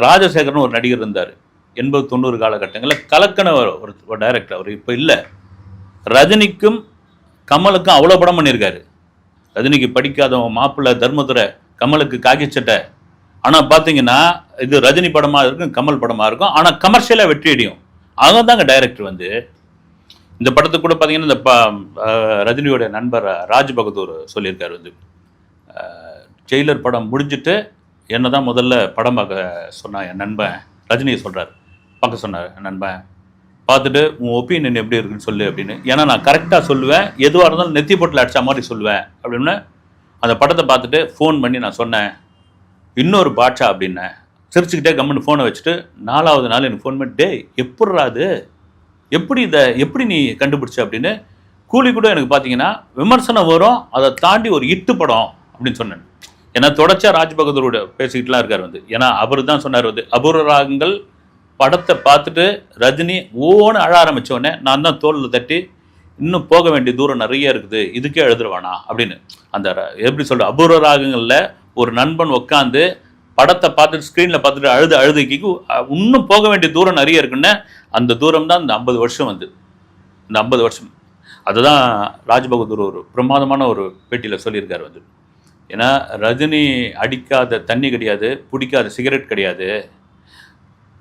ராஜசேகரன் ஒரு நடிகர் இருந்தார் 80-90 காலகட்டங்களில், கலக்கன ஒரு டைரக்டர். அவர் இப்போ இல்லை. ரஜினிக்கும் கமலுக்கும் அவ்வளோ படம் பண்ணியிருக்காரு. ரஜினிக்கு படிக்காதவன் மாப்பிள்ளை, தர்மதுரை, கமலுக்கு காக்கி சட்டை. ஆனால் பார்த்தீங்கன்னா இது ரஜினி படமாக இருக்கும், கமல் படமாக இருக்கும். ஆனால் கமர்ஷியலாக வெற்றி அடியும். அவங்க தாங்க டைரக்டர் வந்து இந்த படத்துக்கு கூட பார்த்தீங்கன்னா இந்த ரஜினியோட நண்பர் ராஜ் பகதூர் சொல்லியிருக்காரு வந்து, ஜெயிலர் படம் முடிஞ்சுட்டு என்ன தான் முதல்ல படம் பார்க்க சொன்னான் என் நண்பன். ரஜினியை சொல்கிறார், பார்க்க சொன்னார் என் நண்பன். பார்த்துட்டு உன் ஒப்பீனியன் எப்படி இருக்குன்னு சொல்லு அப்படின்னு. ஏன்னா நான் கரெக்டாக சொல்லுவேன், எதுவாக இருந்தாலும் நெத்தி போட்டில் அடித்த மாதிரி சொல்லுவேன் அப்படின்னு. அந்த படத்தை பார்த்துட்டு ஃபோன் பண்ணி நான் சொன்னேன், இன்னொரு பாட்சா அப்படின்னேன். சிரிச்சுக்கிட்டே கம்முன்னு ஃபோனை வச்சுட்டு 4வது நாள் எனக்கு ஃபோன் பண்ணி, டே எப்பட்றா அது, எப்படி நீ கண்டுபிடிச்ச அப்படின்னு. கூலி கூட எனக்கு பார்த்தீங்கன்னா விமர்சனம் வரும், அதை தாண்டி ஒரு இட்டு படம் அப்படின்னு சொன்னேன். ஏன்னா தொடர்ச்சியாக ராஜ் பகதூரோட பேசிக்கிட்டுலாம் இருக்கார் வந்து. ஏன்னா அவர் தான் சொன்னார் வந்து, அபூர்வ ராகங்கள் படத்தை பார்த்துட்டு ரஜினி ஓன்னு அழ ஆரம்பித்தோடனே நான் தான் தோளில் தட்டி, இன்னும் போக வேண்டிய தூரம் நிறைய இருக்குது, இதுக்கே எழுதுருவானா அப்படின்னு. அந்த எப்படி சொல்கிற அபூர்வ ராகங்களில் ஒரு நண்பன் உட்காந்து படத்தை பார்த்துட்டு ஸ்க்ரீனில் பார்த்துட்டு அழுதுக்கு இன்னும் போக வேண்டிய தூரம் நிறைய இருக்குன்னு. அந்த தூரம் தான் இந்த 50 வருஷம் வந்து, இந்த 50 வருஷம். அதுதான் ராஜ் பகதூர் ஒரு பிரமாதமான ஒரு பேட்டியில் சொல்லியிருக்காரு வந்து. ஏன்னா ரஜினி அடிக்காத தண்ணி கிடையாது, பிடிக்காத சிகரெட் கிடையாது.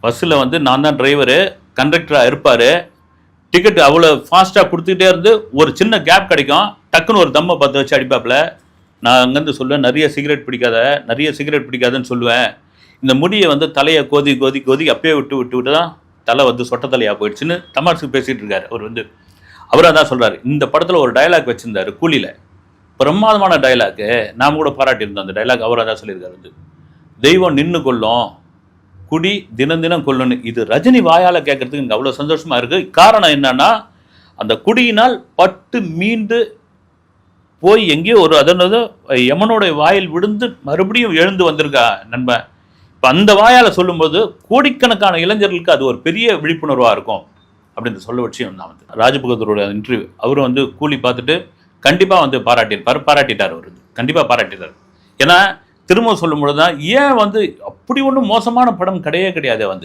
பஸ்ஸில் வந்து நான் தான் டிரைவரு, கண்டக்டராக இருப்பார். டிக்கெட் அவ்வளோ ஃபாஸ்ட்டாக கொடுத்துக்கிட்டே இருந்து ஒரு சின்ன கேப் கிடைக்கும், டக்குன்னு ஒரு தம்மை பார்த்து வச்சு அடிப்பாப்பில். நான் அங்கேருந்து சொல்லுவேன், நிறைய சிகரெட் பிடிக்காதுன்னு சொல்லுவேன். இந்த முடியை வந்து தலையை கோதி அப்பயே விட்டு தான் தலை வந்து சொட்ட தலையாக போயிடுச்சுன்னு தமாஷுக்கு பேசிகிட்டு இருக்காரு அவர் வந்து. அவராக தான் சொல்கிறார். இந்த படத்தில் ஒரு டைலாக் வச்சுருந்தார் கூலியில், பிரமாதமான டைலாக்கு, நாம் கூட பாராட்டியிருந்தோம் அந்த டைலாக். அவராக தான் சொல்லியிருக்காரு வந்து, தெய்வம் நின்று கொள்ளும், குடி தினம் கொள்ளணும். இது ரஜினி வாயால் கேட்கறதுக்கு எனக்கு அவ்வளோ சந்தோஷமாக இருக்குது. காரணம் என்னன்னா, அந்த குடியினால் பட்டு மீண்டு போய் எங்கேயோ ஒரு அதனது யமனோட வாயில் விழுந்து மறுபடியும் எழுந்து வந்திருக்கா நண்பன். இப்போ அந்த வாயால் சொல்லும்போது கோடிக்கணக்கான இளைஞர்களுக்கு அது ஒரு பெரிய விழிப்புணர்வாக இருக்கும் அப்படின்னு சொல்ல விஷயம் தான் வந்து. ராஜபகதூரோட இன்டர்வியூ அவரும் வந்து கூலி பார்த்துட்டு கண்டிப்பாக வந்து பாராட்டிட்டார். அவர் வந்து கண்டிப்பாக பாராட்டிட்டார். ஏன்னா திரும்ப சொல்லும் பொழுது தான், ஏன் வந்து அப்படி ஒன்றும் மோசமான படம் கிடையாது வந்து.